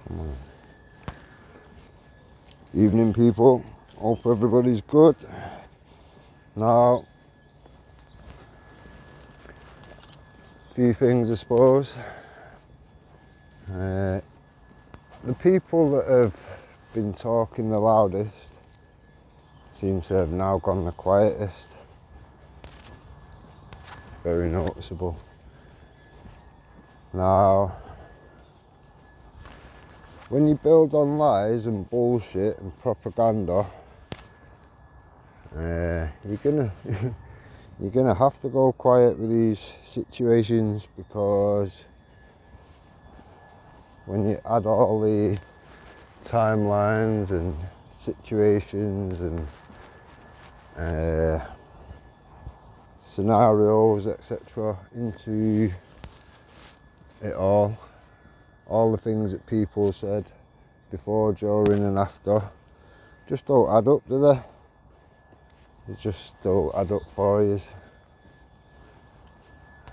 Come on. Evening, people. Hope everybody's good. Now, a few things, I suppose. The people that have been talking the loudest seem to have now gone the quietest. Very noticeable. Now, when you build on lies and bullshit and propaganda, you're gonna have to go quiet with these situations, because when you add all the timelines and situations and scenarios, etc., into it all the things that people said before, during and after just don't add up, do they? They just don't add up for you.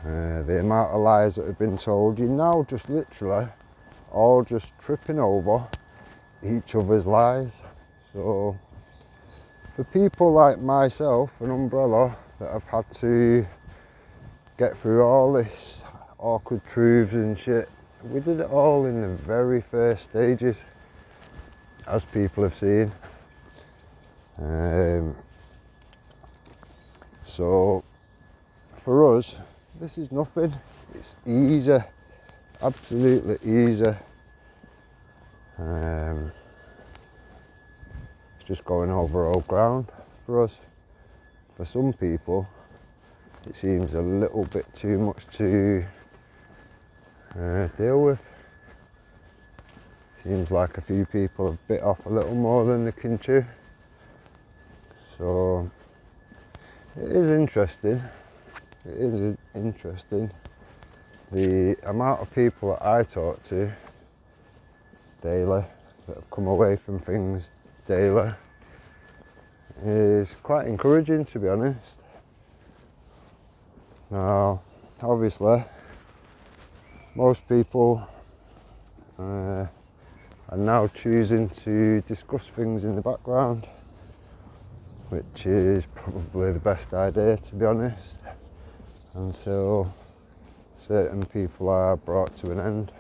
The amount of lies that have been told, you're now just literally all just tripping over each other's lies. So for people like myself and Umbrella that have had to get through all this awkward truths and shit, we did it all in the very first stages, as people have seen. So for us, this is nothing. It's easy, absolutely easy. It's just going over old ground for us. For some people, it seems a little bit too much to deal with. Seems like a few people have bit off a little more than they can chew. So it is interesting. It is interesting. The amount of people that I talk to daily, that have come away from things daily, is quite encouraging, to be honest. Now, obviously, most people are now choosing to discuss things in the background, which is probably the best idea, to be honest, until certain people are brought to an end.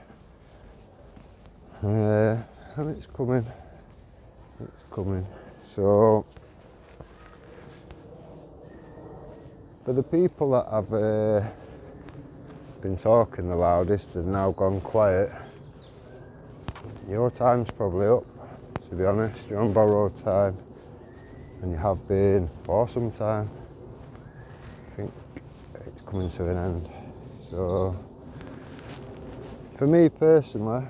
And it's coming. So for the people that have been talking the loudest and now gone quiet, your time's probably up, to be honest. You're on borrowed time, and you have been for some time. I think it's coming to an end. So for me personally,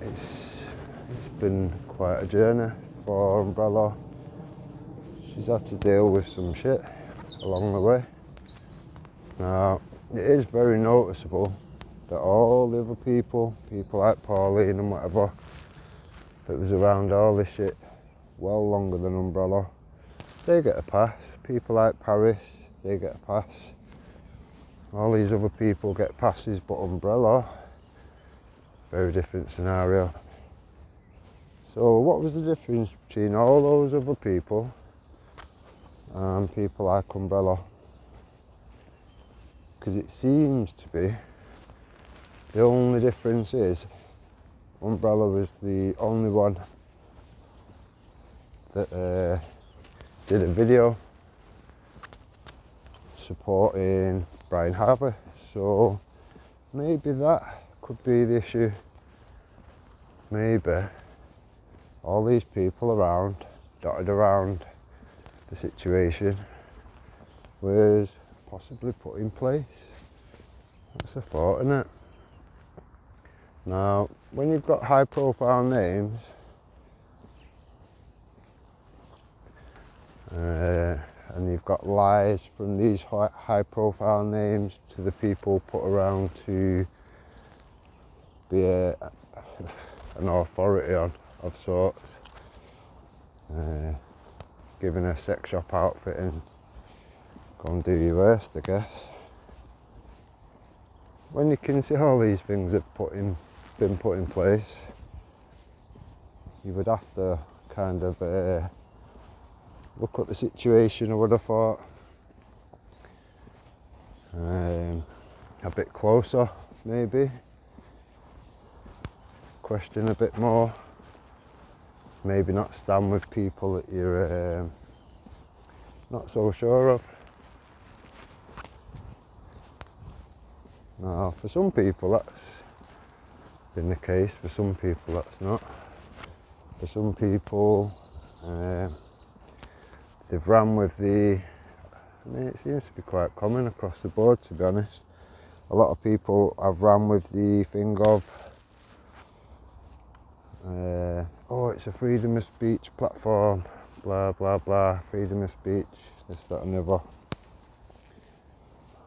it's been quite a journey for Umbrella. She's had to deal with some shit along the way. Now, it is very noticeable that all the other people like Pauline and whatever, that was around all this shit well longer than Umbrella, they get a pass. People like Paris, they get a pass. All these other people get passes, but Umbrella, very different scenario. So what was the difference between all those other people and people like Umbrella? Because it seems to be the only difference is Umbrella was the only one that did a video supporting Brian Harvey. So maybe that could be the issue. Maybe all these people around, dotted around the situation, was possibly put in place. That's a thought, isn't it? Now, when you've got high profile names, and you've got lies from these high profile names to the people put around to be an authority of sorts, given a sex shop outfit and go and do your worst, I guess. when you can see all these things have been put in place, you would have to kind of look at the situation, I would have thought, a bit closer maybe, question a bit more, maybe not stand with people that you're not so sure of. Now, for some people that's been the case, for some people that's not. For some people, they've ran with the, I mean, it seems to be quite common across the board, to be honest. A lot of people have ran with the thing of, oh, it's a freedom of speech platform, blah, blah, blah, freedom of speech, this, that and the other.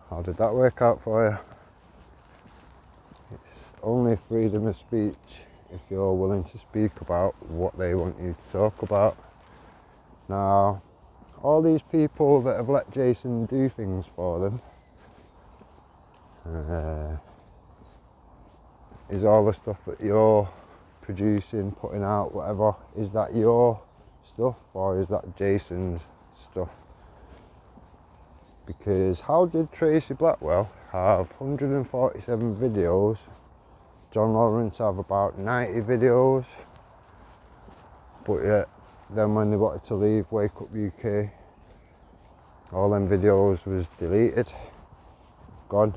How did that work out for you? It's only freedom of speech if you're willing to speak about what they want you to talk about. Now, all these people that have let Jason do things for them, is all the stuff that you're producing, putting out, whatever, is that your stuff or is that Jason's stuff? Because how did Tracy Blackwell have 147 videos, John Lawrence have about 90 videos, but yet then when they wanted to leave Wake Up UK, all them videos was deleted, gone.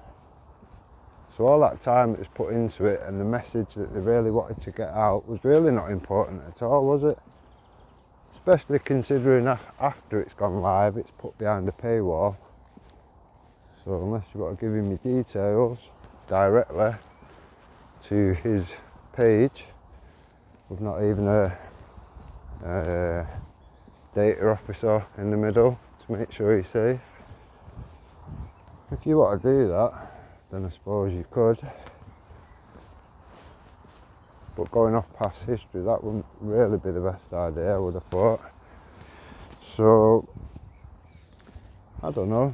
So all that time that was put into it and the message that they really wanted to get out was really not important at all, was it? Especially considering after it's gone live, it's put behind a paywall. So unless you want to give him your details directly to his page, with not even a data officer in the middle to make sure he's safe. If you want to do that, then I suppose you could. But going off past history, that wouldn't really be the best idea, I would have thought. So, I don't know.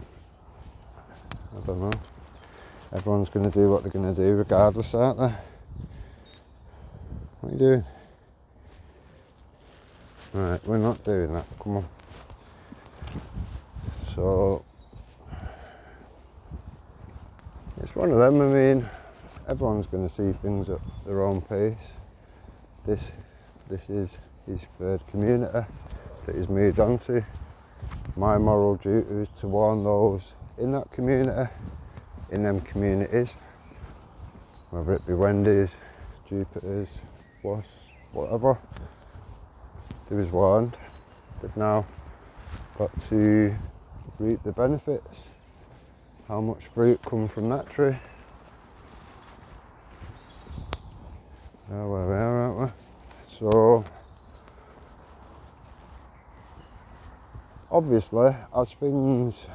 Everyone's going to do what they're going to do regardless, aren't they? What are you doing? Right, we're not doing that, come on. So, it's one of them, I mean, everyone's going to see things at their own pace. This is his third community that he's moved on to. My moral duty is to warn those in that community, in them communities, whether it be Wendy's, Jupiter's, Wasps, whatever. They was warned. They've now got to reap the benefits. How much fruit comes from that tree? There we are, aren't we? So, obviously, as things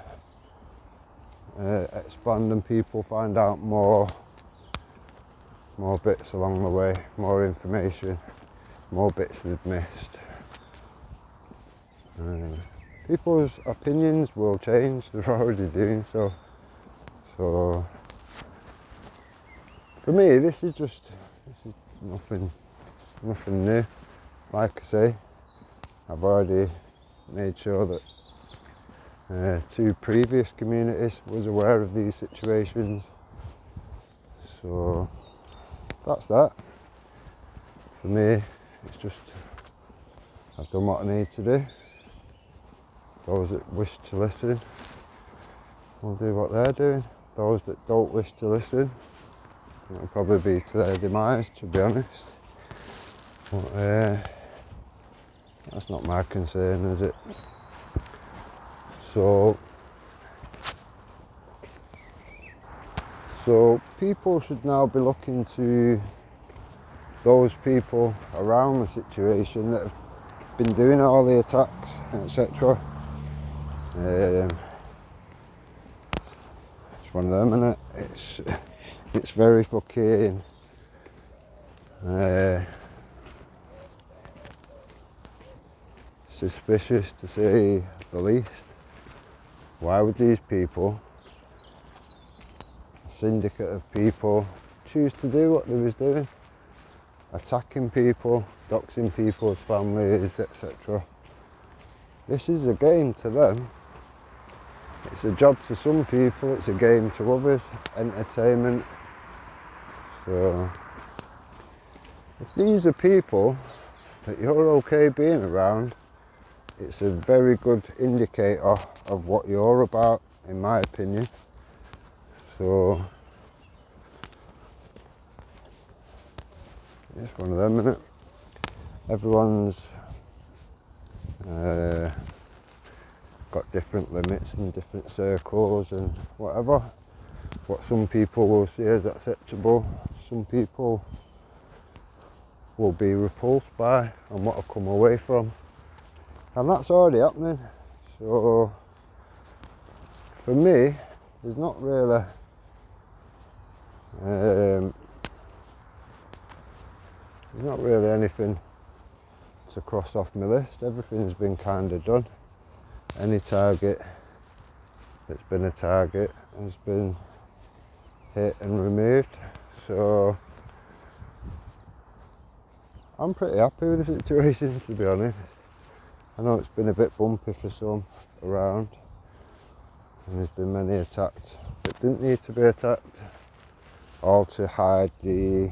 expand and people find out more bits along the way, more information, more bits they've missed, people's opinions will change. They're already doing so. So, for me, this is nothing new. Like I say, I've already made sure that 2 previous communities was aware of these situations. So that's that. For me, it's just I've done what I need to do. Those that wish to listen will do what they're doing. Those that don't wish to listen, it'll probably be to their demise, to be honest. But that's not my concern, is it? So people should now be looking to those people around the situation that have been doing all the attacks, etc. It's one of them, isn't it? It's very fucking suspicious, to say the least. Why would these people syndicate of people choose to do what they was doing, attacking people, doxing people's families, etc. This is a game to them. It's a job to some people, it's a game to others, entertainment. So if these are people that you're okay being around, it's a very good indicator of what you're about, in my opinion. So it's one of them, innit? Everyone's got different limits and different circles and whatever. What some people will see as acceptable, some people will be repulsed by and want to come away from. And that's already happening. So for me, there's not really anything to cross off my list. Everything's been kind of done. Any target that's been a target has been hit and removed. So I'm pretty happy with the situation, to be honest. I know it's been a bit bumpy for some around, and there's been many attacked that didn't need to be attacked, all to hide the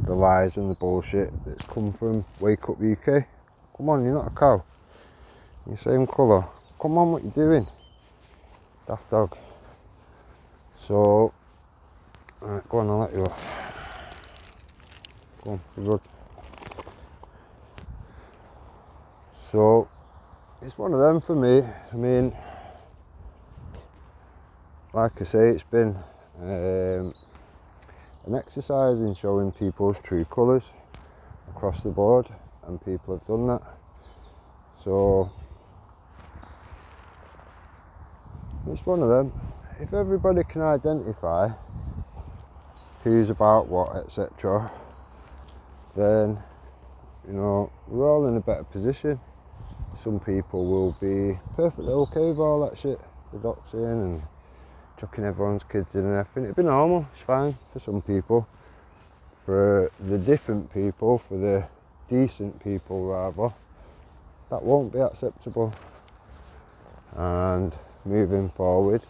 lies and the bullshit that's come from Wake Up UK. Come on, you're not a cow. You're the same colour. Come on, what you doing? Daft dog. So, right, go on, I'll let you off. Go on, be good. So, it's one of them for me. I mean, like I say, it's been an exercise in showing people's true colours across the board, and people have done that. So it's one of them. If everybody can identify who's about what, etc., then, you know, we're all in a better position. Some people will be perfectly okay with all that shit, the doxing and chucking everyone's kids in and everything. It'd be normal, it's fine for some people. For the different people, for the decent people rather, that won't be acceptable. And moving forward,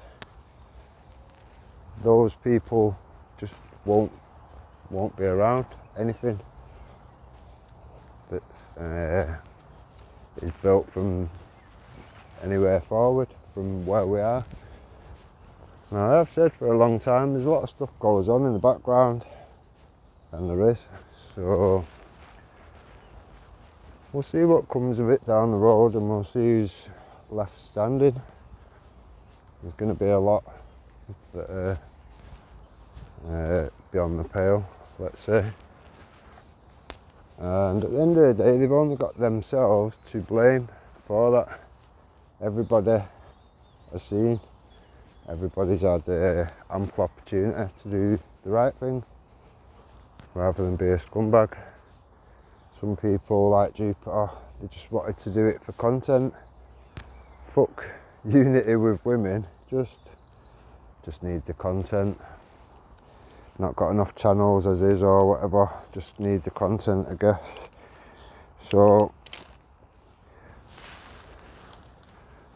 those people just won't be around. Anything that is built from anywhere forward from where we are. Now, I've said for a long time, there's a lot of stuff goes on in the background, and there is. So we'll see what comes of it down the road, and we'll see who's left standing. There's going to be a lot that are beyond the pale, let's say. And at the end of the day, they've only got themselves to blame for that. Everybody has seen, everybody's had ample opportunity to do the right thing rather than be a scumbag. Some people like Jupiter, they just wanted to do it for content. Fuck unity with women, just need the content. Not got enough channels as is or whatever, just need the content, I guess. So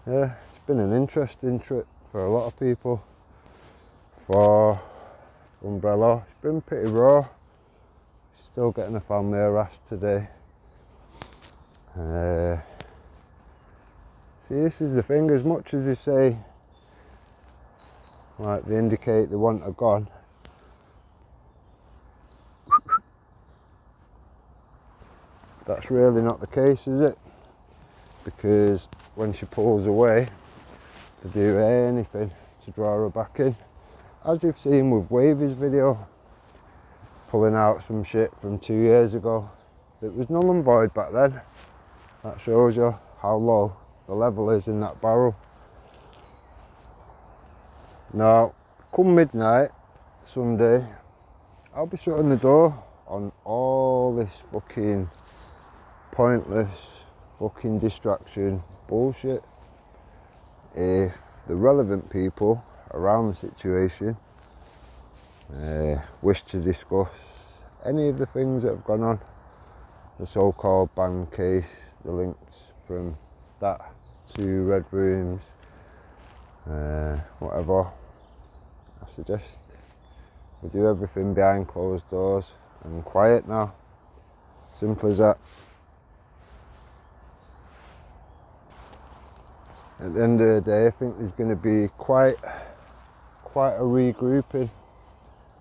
yeah, it's been an interesting trip for a lot of people. For Umbrella, it's been pretty raw. Still getting a family harassed today. See, this is the thing, as much as they say, like they indicate they want her gone, that's really not the case, is it? Because when she pulls away, they do anything to draw her back in. As you've seen with Wavys video, pulling out some shit from 2 years ago. It was null and void back then. That shows you how low the level is in that barrel. Now, come midnight, Sunday, I'll be shutting the door on all this fucking pointless fucking distraction bullshit. If the relevant people around the situation wish to discuss any of the things that have gone on, the so-called band case, the links from that to Red Rooms, whatever, I suggest we do everything behind closed doors and quiet now. Simple as that. At the end of the day, I think there's going to be quite a regrouping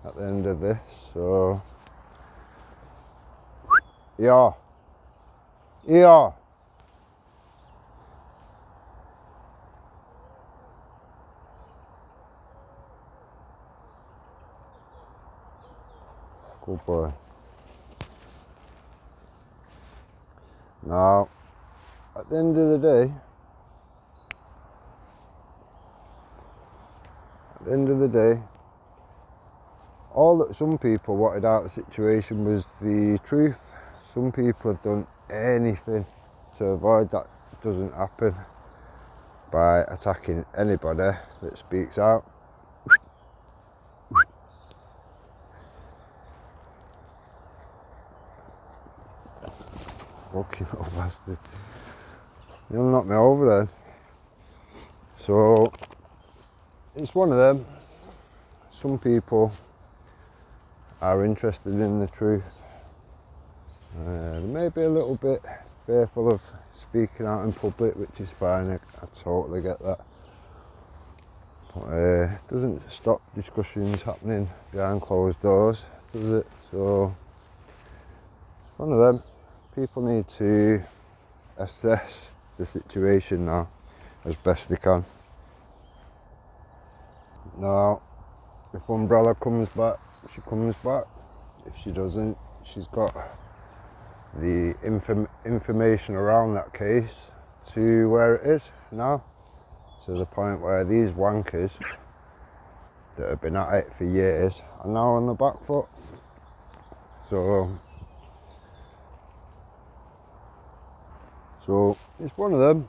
at the end of this. So, yeah. Good boy. Now, at the end of the day, all that some people wanted out of the situation was the truth. Some people have done anything to avoid that doesn't happen by attacking anybody that speaks out. Fucking little bastard. You'll knock me over then. So, it's one of them. Some people are interested in the truth. They may be a little bit fearful of speaking out in public, which is fine, I totally get that. But it doesn't stop discussions happening behind closed doors, does it? So, it's one of them. People need to assess the situation now as best they can. Now, if Umbrella comes back, she comes back. If she doesn't, she's got the information around that case to where it is now, to the point where these wankers that have been at it for years are now on the back foot. So it's one of them.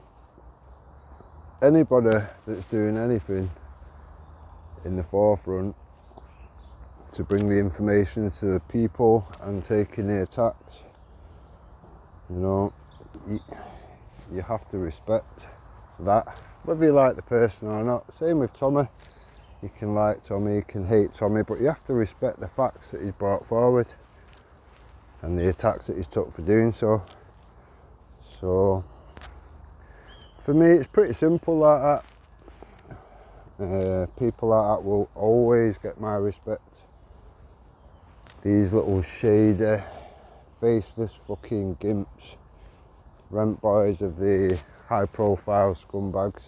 Anybody that's doing anything in the forefront to bring the information to the people and taking the attacks, you know, you have to respect that, whether you like the person or not. Same with Tommy. You can like Tommy, you can hate Tommy, but you have to respect the facts that he's brought forward and the attacks that he's took for doing so. So for me, it's pretty simple like that. People like that will always get my respect. These little shady, faceless fucking gimps, rent boys of the high profile scumbags.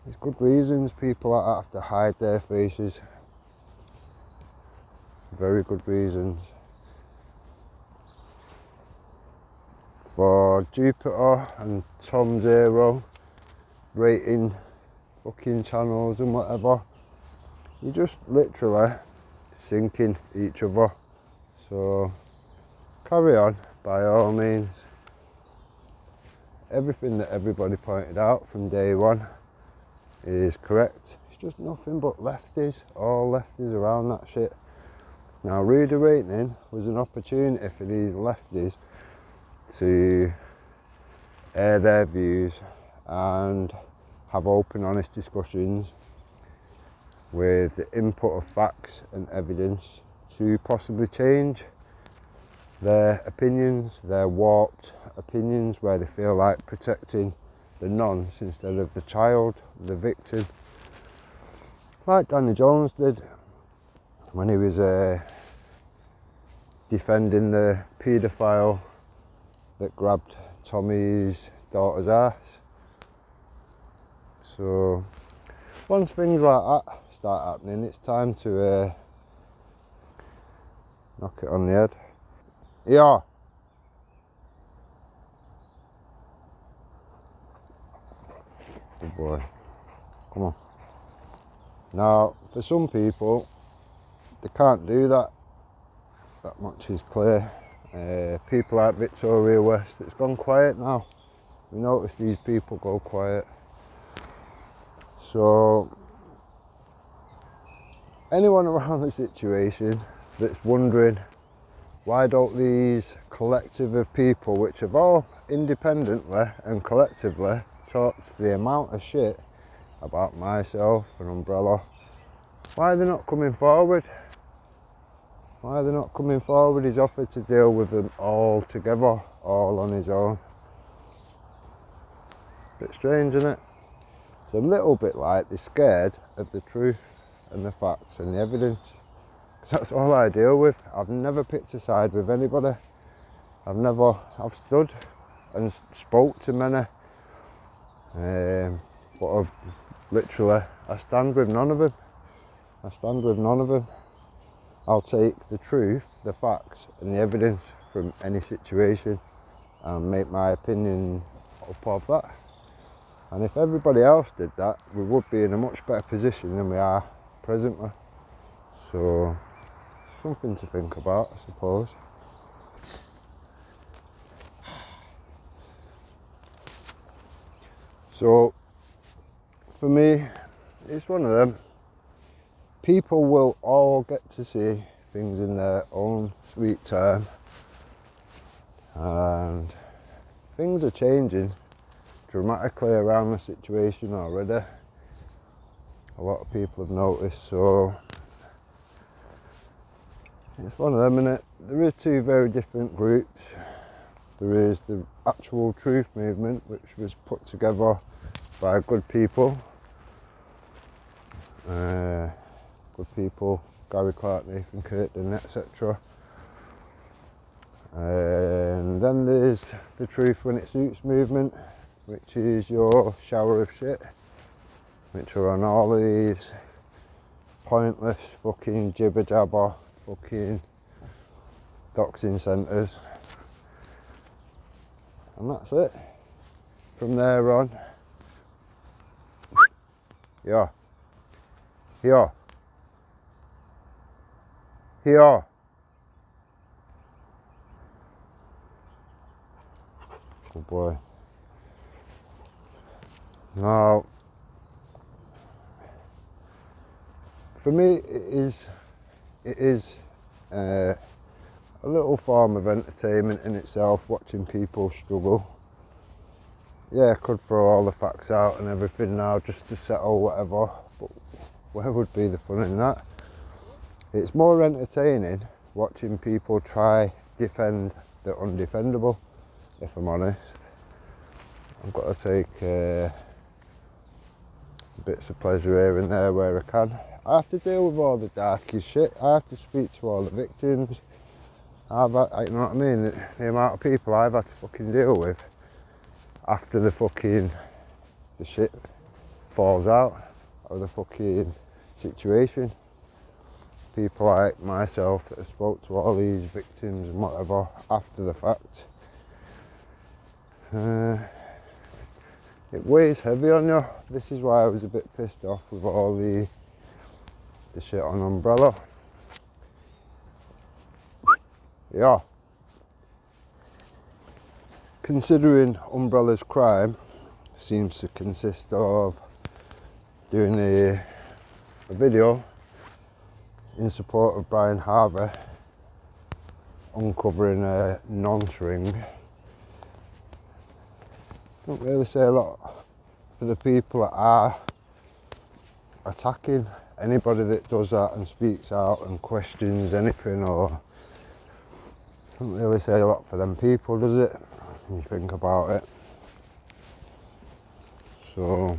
There's good reasons people like that have to hide their faces. Very good reasons. For Jupiter and Tom Zero rating fucking channels and whatever, you just literally sinking each other. So carry on by all means. Everything that everybody pointed out from day one is correct. It's just nothing but lefties, all lefties around that shit. Now, reader rating was an opportunity for these lefties to air their views and have open, honest discussions with the input of facts and evidence to possibly change their opinions, their warped opinions, where they feel like protecting the nonce instead of the child, the victim, like Danny Jones did when he was defending the paedophile that grabbed Tommy's daughter's ass. So once things like that start happening, it's time to knock it on the head. Yeah. Good boy. Come on. Now, for some people, they can't do that. That much is clear. People like Victoria West, it's gone quiet now. We notice these people go quiet. So anyone around the situation that's wondering why don't these collective of people, which have all independently and collectively talked the amount of shit about myself and Umbrella, why are they not coming forward? Why are they not coming forward? He's offered to deal with them all together, all on his own. Bit strange, isn't it? It's a little bit like they're scared of the truth and the facts and the evidence. Because that's all I deal with. I've never picked a side with anybody. I've stood and spoke to many. But I've literally, I stand with none of them. I'll take the truth, the facts and the evidence from any situation and make my opinion up of that. And if everybody else did that, we would be in a much better position than we are presently. So, something to think about, I suppose. So, for me, it's one of them. People will all get to see things in their own sweet time. And things are changing dramatically around the situation already. A lot of people have noticed, so it's one of them, innit? There is two very different groups. There is the actual truth movement, which was put together by good people. Gary Clark, Nathan Kirkton, etc. And then there's the truth when it suits movement, which is your shower of shit, which are on all these pointless fucking jibber jabber fucking doxing centres. And that's it. From there on, yeah. Here. Good boy. Now, for me, it is a little form of entertainment in itself, watching people struggle. Yeah, I could throw all the facts out and everything now just to settle whatever, but where would be the fun in that? It's more entertaining watching people try defend the undefendable, if I'm honest. I've got to take bits of pleasure here and there where I can. I have to deal with all the darkest shit. I have to speak to all the victims. You know what I mean? The amount of people I've had to fucking deal with after the shit falls out of the fucking situation. People like myself that have spoke to all these victims and whatever after the fact. It weighs heavy on you. This is why I was a bit pissed off with all the shit on Umbrella. Yeah. Considering Umbrella's crime seems to consist of doing a video in support of Brian Harvey uncovering a nonce ring. Don't really say a lot for the people that are attacking anybody that does that and speaks out and questions anything, or don't really say a lot for them people, does it, when you think about it? So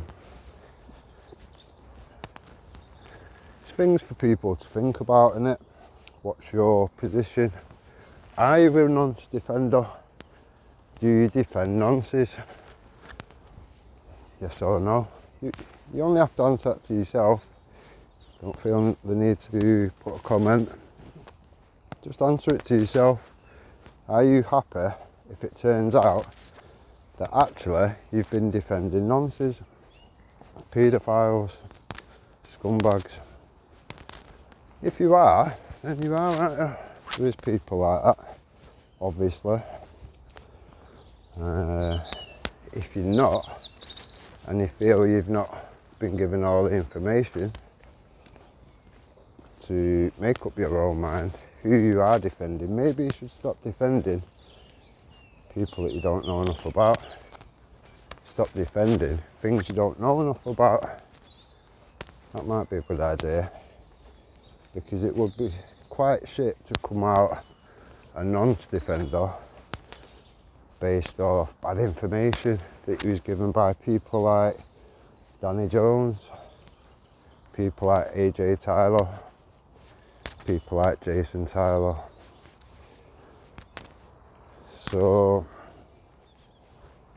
it's things for people to think about, innit? What's your position? Are you a nonce defender? Do you defend nonces? Yes or no? You only have to answer that to yourself. Don't feel the need to put a comment. Just answer it to yourself. Are you happy if it turns out that actually you've been defending nonces, paedophiles, scumbags? If you are, then you are, aren't you? There is people like that, obviously. If you're not, and you feel you've not been given all the information, to make up your own mind who you are defending. Maybe you should stop defending people that you don't know enough about. Stop defending things you don't know enough about. That might be a good idea, because it would be quite shit to come out a nonce-defender based off bad information that he was given by people like Danny Jones, people like AJ Tyler, people like Jason Tyler. So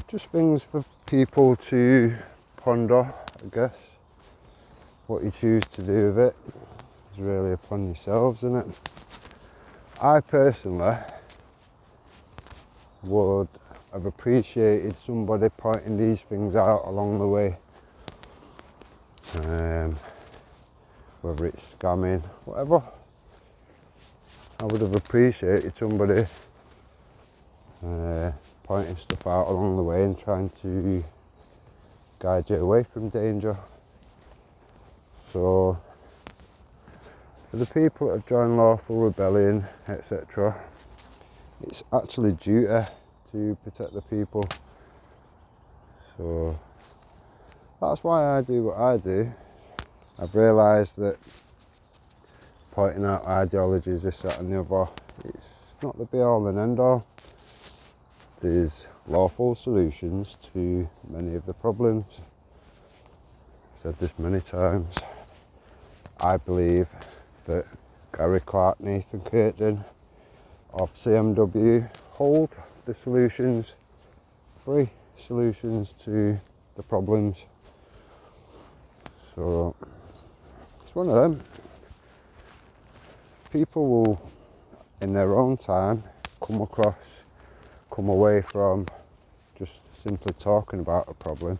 just things for people to ponder, I guess. What you choose to do with it is really upon yourselves, isn't it? I personally would have appreciated somebody pointing these things out along the way. Whether it's scamming, whatever. I would have appreciated somebody pointing stuff out along the way and trying to guide you away from danger. So for the people that have joined lawful rebellion, etc., it's actually duty to protect the people. So that's why I do what I do. I've realised that pointing out ideologies, this, that and the other, it's not the be all and end all. There's lawful solutions to many of the problems. I've said this many times. I believe that Gary Clark, Nathan Curtin of CMW hold the solutions, free solutions to the problems. So it's one of them. People will, in their own time, come away from just simply talking about a problem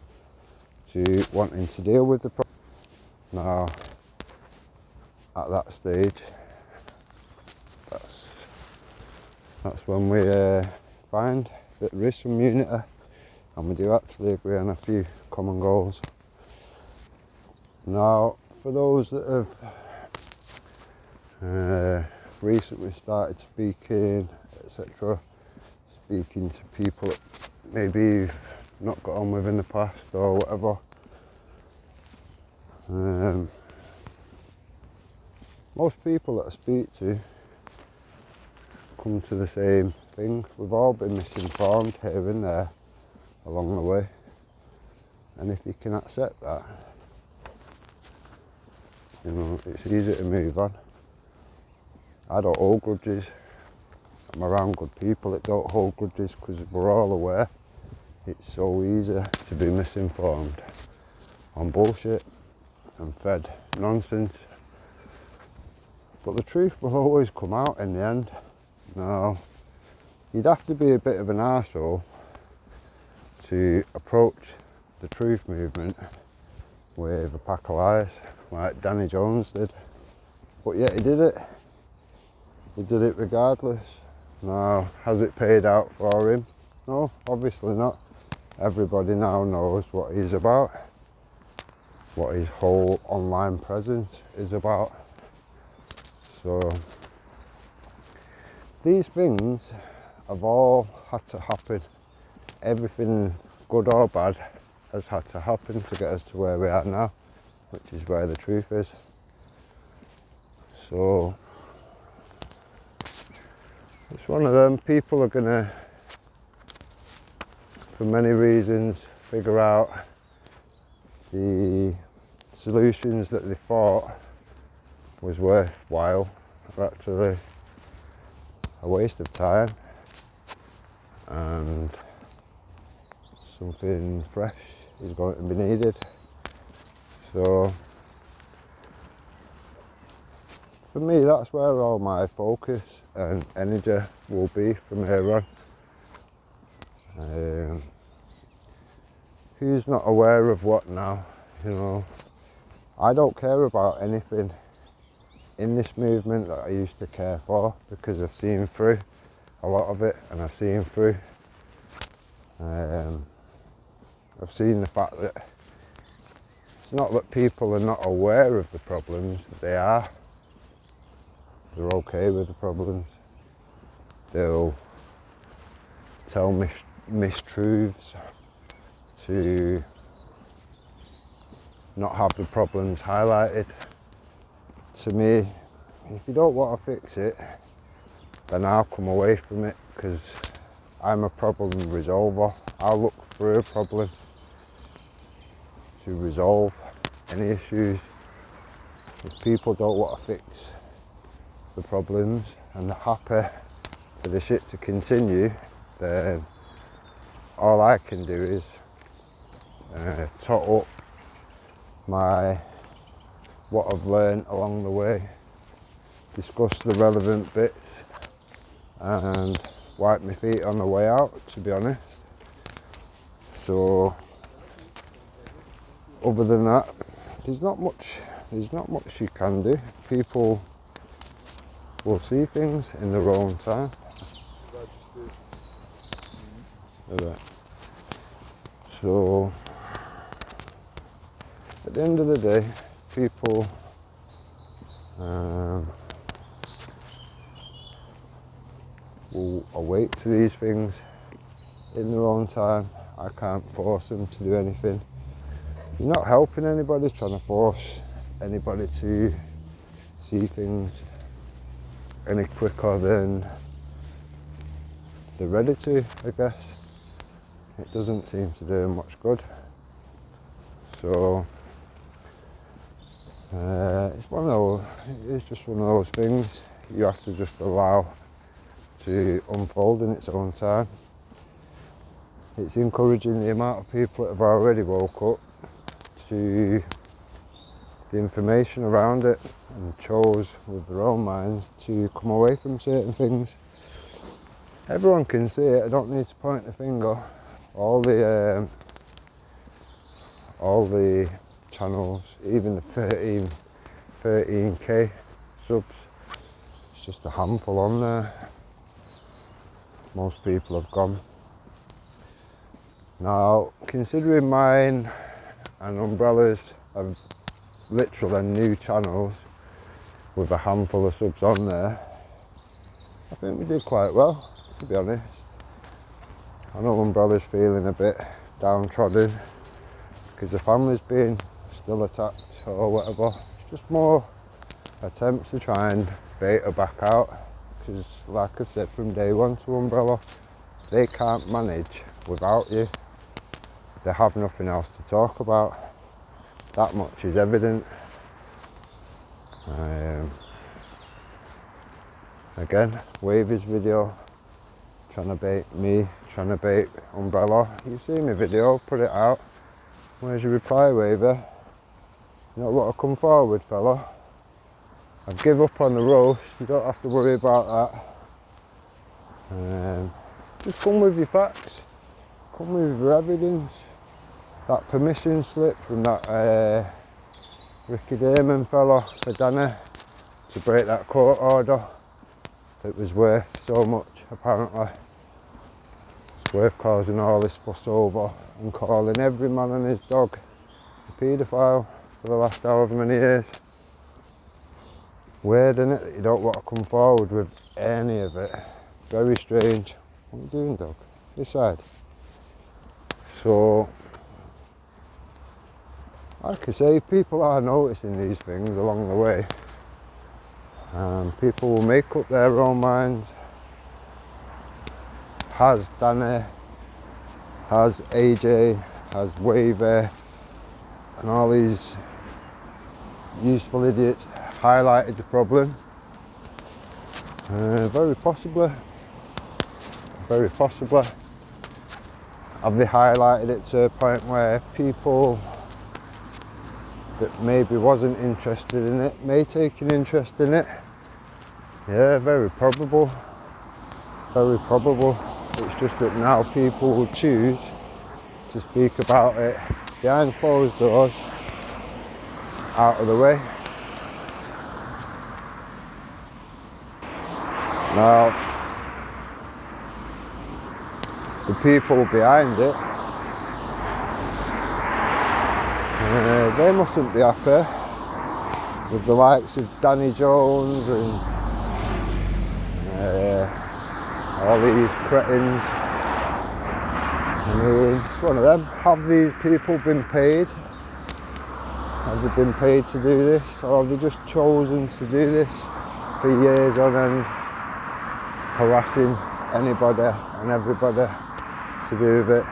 to wanting to deal with the problem. Now, at that stage, that's when we find that there is some unity, and we do actually agree on a few common goals. Now, for those that have recently started speaking, etc., speaking to people that maybe you've not got on with in the past or whatever, most people that I speak to come to the same thing. We've all been misinformed here and there along the way, and if you can accept that, you know, it's easy to move on. I don't hold grudges. I'm around good people that don't hold grudges, because we're all aware it's so easy to be misinformed on bullshit and fed nonsense. But the truth will always come out in the end. Now, you'd have to be a bit of an arsehole to approach the truth movement with a pack of lies like Danny Jones did. But yet he did it. He did it regardless. Now, has it paid out for him? No, obviously not. Everybody now knows what he's about, what his whole online presence is about. So these things have all had to happen. Everything, good or bad, has had to happen to get us to where we are now, which is where the truth is. So it's one of them. People are gonna, for many reasons, figure out the solutions that they thought was worthwhile are actually a waste of time, and something fresh is going to be needed. So for me, that's where all my focus and energy will be from here on. Who's not aware of what now? You know, I don't care about anything in this movement that I used to care for, because I've seen through a lot of it, and I've seen through. I've seen the fact that it's not that people are not aware of the problems, they are. they're okay with the problems. They'll tell mistruths to not have the problems highlighted. To me, if you don't want to fix it, then I'll come away from it, because I'm a problem resolver. I'll look for a problem to resolve any issues. If people don't want to fix the problems and they're happy for the shit to continue, then all I can do is tot up what I've learned along the way, discuss the relevant bits, and wipe my feet on the way out, to be honest. So other than that, there's not much you can do. People will see things in their own time. So at the end of the day, people will awake to these things in their own time. I can't force them to do anything. You're not helping anybody trying to force anybody to see things any quicker than they're ready to, I guess. It doesn't seem to do much good. So it's just one of those things you have to just allow to unfold in its own time. It's encouraging the amount of people that have already woke up to the information around it and chose with their own minds to come away from certain things. Everyone can see it, I don't need to point the finger. All the channels, even the 13k subs, it's just a handful on there. Most people have gone. Now, considering mine and Umbrella's are literally new channels with a handful of subs on there, I think we did quite well, to be honest. I know Umbrella's feeling a bit downtrodden because the family's being still attacked or whatever. It's just more attempts to try and bait her back out, because like I said from day one to Umbrella, they can't manage without you. They have nothing else to talk about. That much is evident. Again, Wavys video, trying to bait me, trying to bait Umbrella. You've seen my video, put it out. Where's your reply, Wavy? You not want to come forward, fella? I've give up on the roast, you don't have to worry about that. Just come with your facts, come with your evidence. That permission slip from that Ricky Damon fella for Danny to break that court order that was worth so much, apparently. It's worth causing all this fuss over and calling every man and his dog a paedophile for the last however many years. Weird, isn't it, that you don't want to come forward with any of it. Very strange. What are you doing, dog? This side. So, like I say, people are noticing these things along the way. People will make up their own minds. Has Danny, has AJ, has Wavy, and all these useful idiots highlighted the problem? Very possibly. Very possibly. Have they highlighted it to a point where people that maybe wasn't interested in it may take an interest in it? Yeah, very probable. Very probable. It's just that now people will choose to speak about it behind closed doors, out of the way. Now, the people behind it, they mustn't be happy with the likes of Danny Jones and all these cretins. I mean, it's one of them. Have these people been paid? Have they been paid to do this, or have they just chosen to do this for years on end, harassing anybody and everybody to do with it?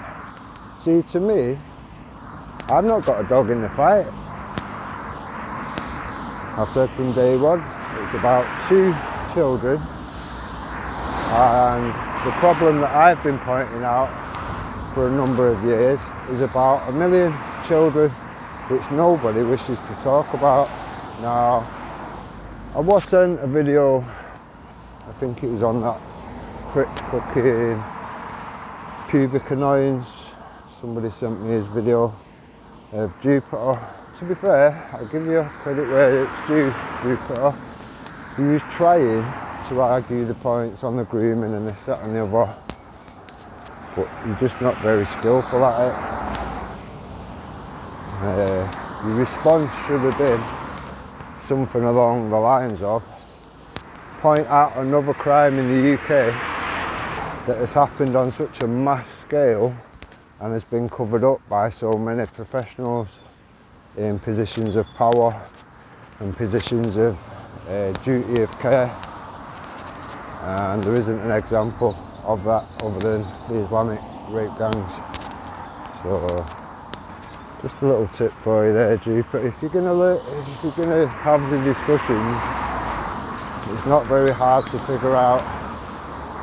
See, to me, I've not got a dog in the fight. I've said from day one, it's about 2 children, and the problem that I've been pointing out for a number of years is about 1 million children which nobody wishes to talk about. Now, I was sent a video, I think it was on that prick fucking pubic annoyance. Somebody sent me his video of Jupiter. To be fair, I'll give you credit where it's due, Jupiter. He was trying to argue the points on the grooming and this, that and the other, but you're just not very skillful at it. Your response should have been something along the lines of, point out another crime in the UK that has happened on such a mass scale and has been covered up by so many professionals in positions of power and positions of duty of care, and there isn't an example of that other than the Islamic rape gangs. So just a little tip for you there, Jupiter. If you're gonna have the discussions, it's not very hard to figure out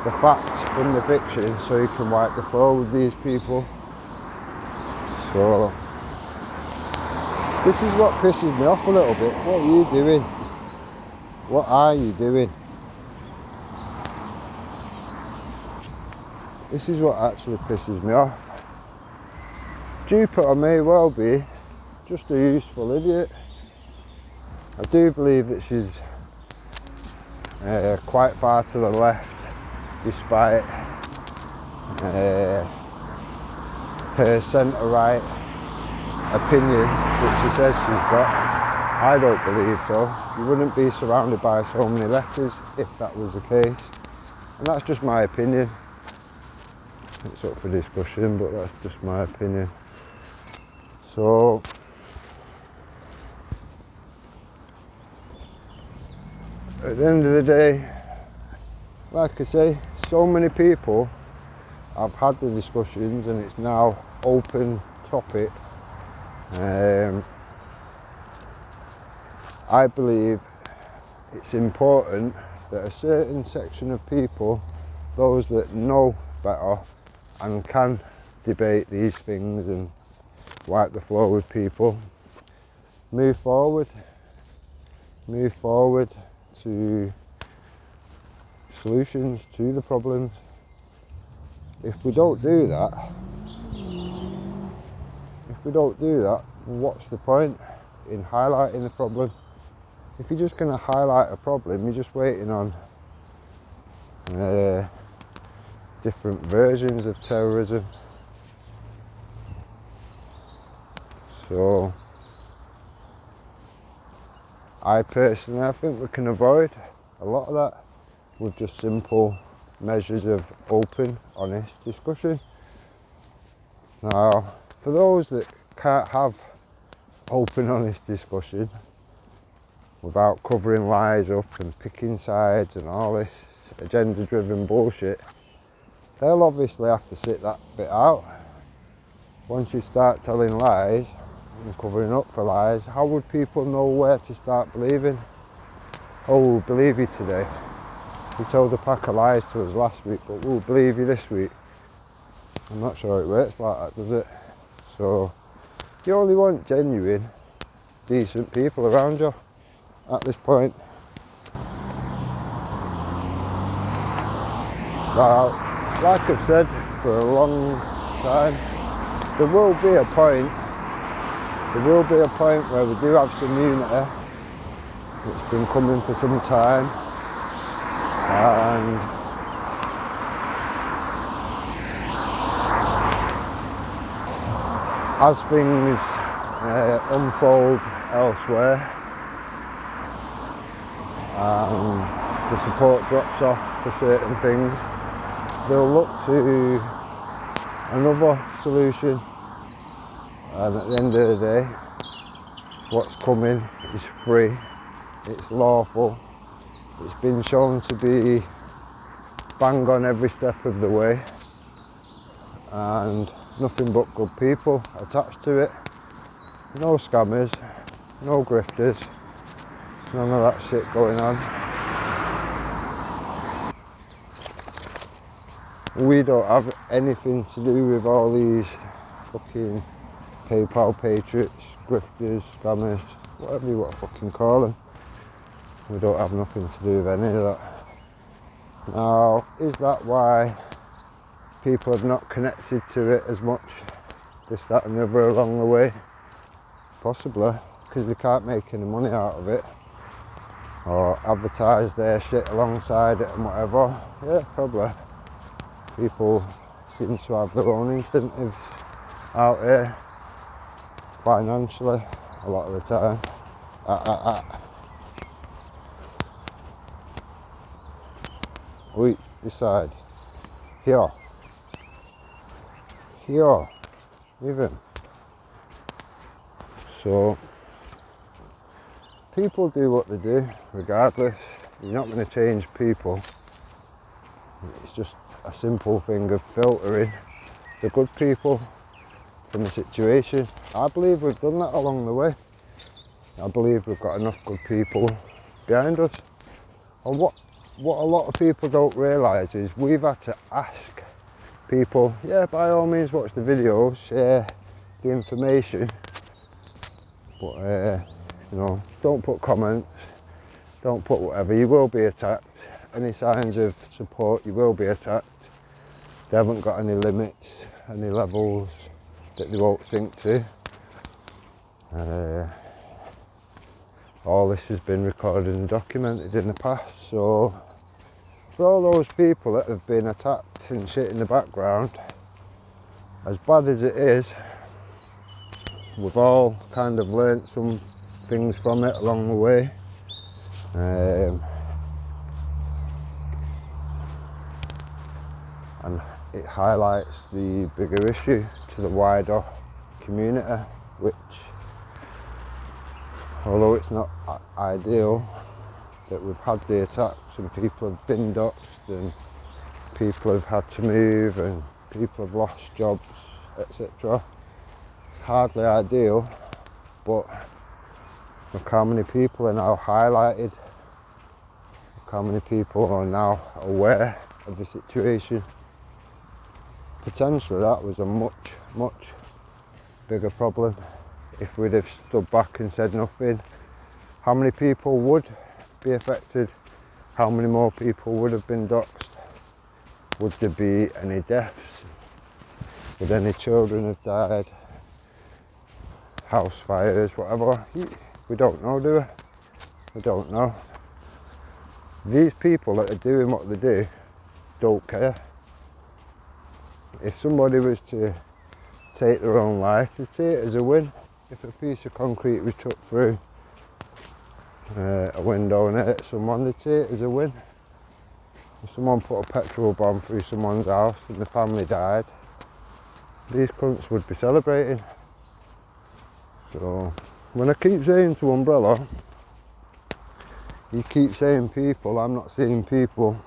the facts from the fiction, so you can wipe the floor with these people. So this is what pisses me off a little bit. What are you doing? What are you doing? This is what actually pisses me off. Jupiter may well be just a useful idiot. I do believe that she's quite far to the left, despite her centre-right opinion which she says she's got. I don't believe so. You wouldn't be surrounded by so many lefties if that was the case, and that's just my opinion. It's up for discussion, but that's just my opinion. So at the end of the day, like I say, so many people have had the discussions and it's now open topic. I believe it's important that a certain section of people, those that know better and can debate these things and wipe the floor with people, move forward to solutions to the problems. If we don't do that, what's the point in highlighting the problem? If you're just going to highlight a problem, you're just waiting on different versions of terrorism. So I think we can avoid a lot of that with just simple measures of open, honest discussion. Now, for those that can't have open, honest discussion without covering lies up and picking sides and all this agenda-driven bullshit, they'll obviously have to sit that bit out. Once you start telling lies and covering up for lies, how would people know where to start believing? Oh, we'll believe you today. You told a pack of lies to us last week, but we'll believe you this week. I'm not sure it works like that, does it? So you only want genuine, decent people around you at this point. Now, like I've said for a long time, there will be a point where we do have some unity. It's been coming for some time, and as things unfold elsewhere and the support drops off for certain things, they'll look to another solution, and at the end of the day, what's coming is free, it's lawful, it's been shown to be bang on every step of the way, and nothing but good people attached to it. No scammers, no grifters, none of that shit going on. We don't have anything to do with all these fucking PayPal patriots, grifters, scammers, whatever you want to fucking call them. We don't have nothing to do with any of that. Now, is that why people have not connected to it as much, this, that and the other along the way? Possibly, because they can't make any money out of it, or advertise their shit alongside it and whatever. Yeah, probably. People seem to have their own incentives out here, financially, a lot of the time. Wait, this side. Here. Even. So, people do what they do, regardless. You're not going to change people. It's just a simple thing of filtering the good people from the situation. I believe we've done that along the way. I believe we've got enough good people behind us. And what a lot of people don't realise is we've had to ask people, yeah, by all means watch the videos, share the information, but you know, don't put comments, don't put whatever, you will be attacked. Any signs of support, you will be attacked. They haven't got any limits, any levels that they won't sink to. All this has been recorded and documented in the past, so for all those people that have been attacked and shit in the background, as bad as it is, we've all kind of learnt some things from it along the way. And it highlights the bigger issue to the wider community, which, although it's not ideal that we've had the attacks and people have been doxed and people have had to move and people have lost jobs, etc. It's hardly ideal, but look how many people are now highlighted, look how many people are now aware of the situation. Potentially that was a much bigger problem if we'd have stood back and said nothing. How many people would be affected? How many more people would have been doxed? Would there be any deaths? Would any children have died? House fires, whatever? We don't know, do we? We don't know. These people that are doing what they do don't care. If somebody was to take their own life, they'd see it as a win. If a piece of concrete was chucked through a window and hit someone, they'd see it as a win. If someone put a petrol bomb through someone's house and the family died, these cunts would be celebrating. So when I keep saying to Umbrella, you keep saying people, I'm not seeing people,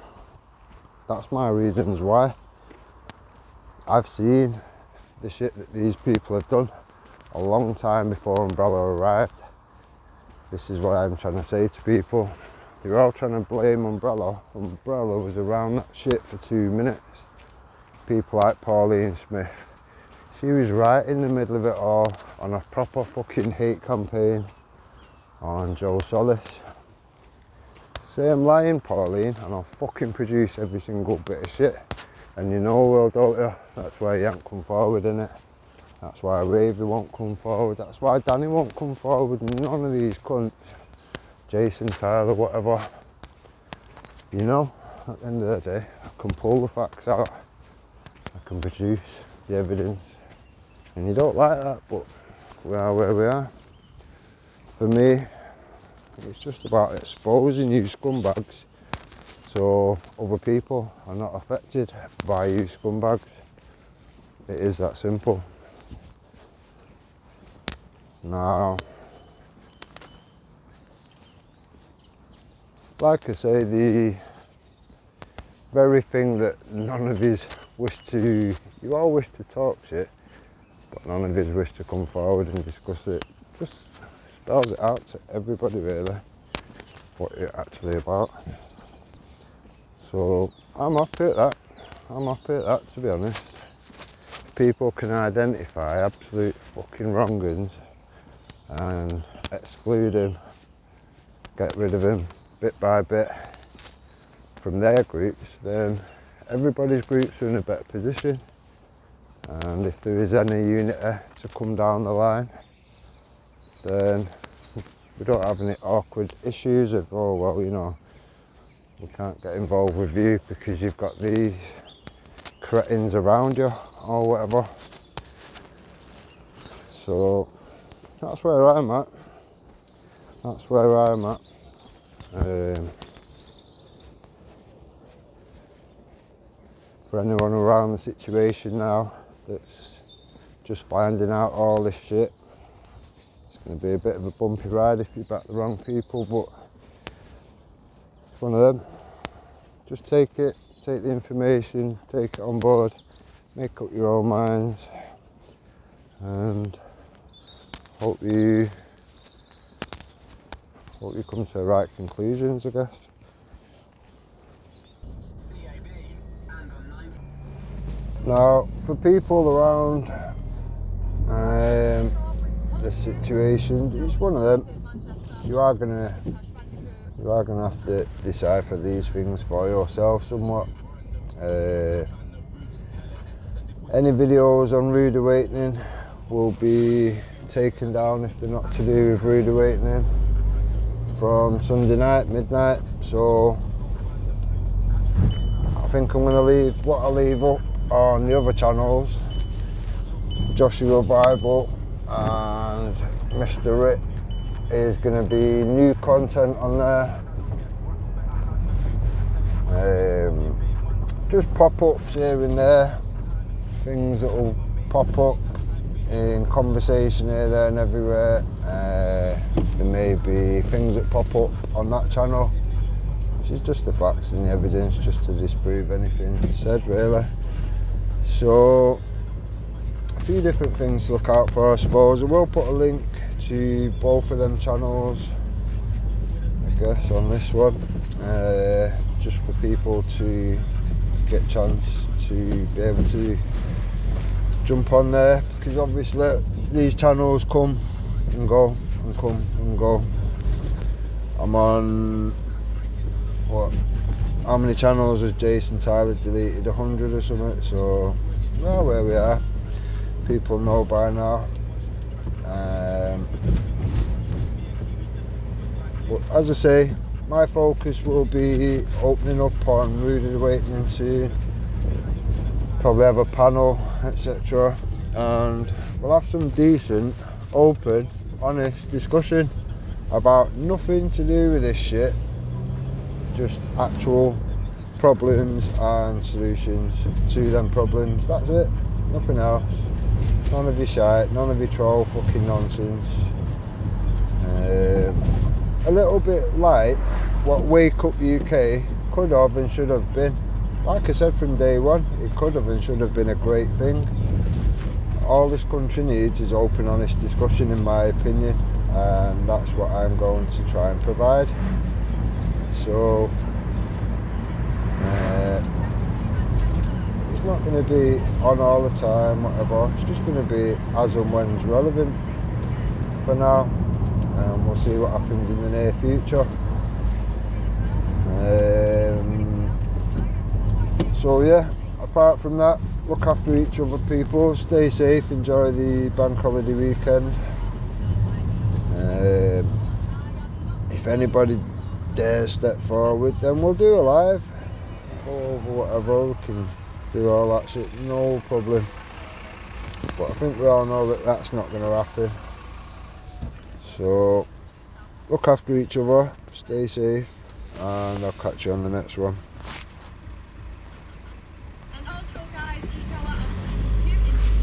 that's my reasons why. I've seen the shit that these people have done a long time before Umbrella arrived. This is what I'm trying to say to people. You're all trying to blame Umbrella. Umbrella was around that shit for 2 minutes. People like Pauline Smith. She was right in the middle of it all on a proper fucking hate campaign on Joe Solis. Say I'm lying, Pauline, and I'll fucking produce every single bit of shit. And you know, well, don't you? That's why you ain't come forward, innit? That's why Wavy won't come forward. That's why Danny won't come forward. None of these cunts, Jason, Tyler, whatever. You know, at the end of the day, I can pull the facts out. I can produce the evidence. And you don't like that, but we are where we are. For me, it's just about exposing you scumbags so other people are not affected by you scumbags. It is that simple. Now, like I say, the very thing that none of yous wish to, you all wish to talk shit, but none of yous wish to come forward and discuss it, just spells it out to everybody really, what it's actually about. So I'm happy at that. I'm happy at that, to be honest. People can identify absolute fucking wrong-uns and exclude him, get rid of him bit by bit from their groups, then everybody's groups are in a better position. And if there is any unity to come down the line, then we don't have any awkward issues of, oh well, you know, we can't get involved with you because you've got these cretins around you or whatever. So that's where I'm at. That's where I'm at. For anyone around the situation now that's just finding out all this shit, it's going to be a bit of a bumpy ride if you back the wrong people, but it's one of them. Just take it, take the information, take it on board, make up your own minds, and hope you come to the right conclusions, I guess. Now, for people around this situation, it's one of them. You are gonna have to decipher these things for yourself somewhat. Any videos on rude awakening will be taken down if they're not to do with rude awakening from Sunday night, midnight. So I think I'm going to leave what I leave up on the other channels, Joshua Bible and Mr. Rick, is going to be new content on there. Just pop-ups here and there, things that will pop up in conversation here, there and everywhere. There may be things that pop up on that channel, which is just the facts and the evidence, just to disprove anything said really. So a few different things to look out for, I suppose. I will put a link to both of them channels, I guess, on this one, just for people to get a chance to be able to jump on there, because obviously these channels come and go and come and go. I'm on, what, how many channels has Jason Tyler deleted? 100 or something, so well, where we are, people know by now. But as I say, my focus will be opening up on Rude Awakening soon, probably have a panel, etc, and we'll have some decent, open, honest discussion about nothing to do with this shit, just actual problems and solutions to them problems. That's it, nothing else. None of your shite, none of your troll fucking nonsense. A little bit like what Wake Up UK could have and should have been. Like I said from day one, it could have and should have been a great thing. All this country needs is open, honest discussion, in my opinion, and that's what I'm going to try and provide. So it's not going to be on all the time, whatever. It's just going to be as and when it's relevant for now, and we'll see what happens in the near future. So yeah, apart from that, look after each other, people, stay safe, enjoy the bank holiday weekend. If anybody dares step forward, then we'll do a live or whatever, we can do all that shit, no problem. But I think we all know that that's not going to happen. So look after each other, stay safe, and I'll catch you on the next one.